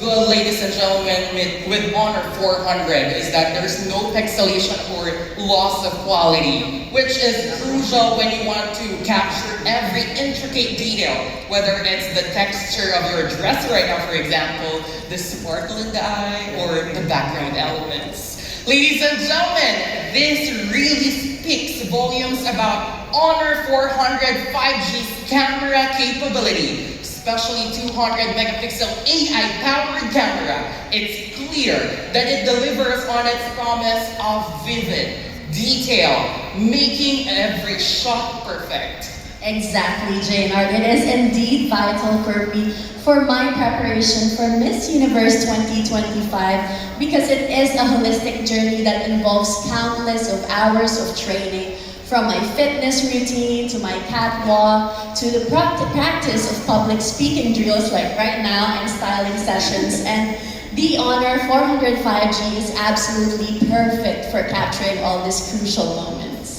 Good, ladies and gentlemen, with Honor 400 is that there's no pixelation or loss of quality, which is crucial when you want to capture every intricate detail, whether it's the texture of your dress right now, for example, the sparkle in the eye, or the background elements. Ladies and gentlemen, this really speaks volumes about Honor 400 5G's camera capability, especially 200 megapixel AI-powered camera. It's clear that it delivers on its promise of vivid detail, making every shot perfect. Exactly, Jaynard. It is indeed vital for me for my preparation for Miss Universe 2025 because it is a holistic journey that involves countless of hours of training, from my fitness routine to my catwalk to the practice of public speaking drills like right now and styling sessions. And the Honor 405G is absolutely perfect for capturing all these crucial moments.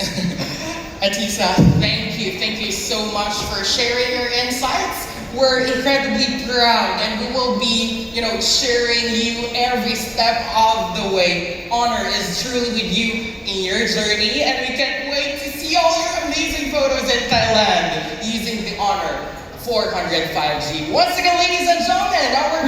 Atisa, thank you so much for sharing your insights. We're incredibly proud and we will be, cheering you every step of the way. Honor is truly with you in your journey and we can't wait to see all your amazing photos in Thailand using the Honor 405G. Once again, ladies and gentlemen, our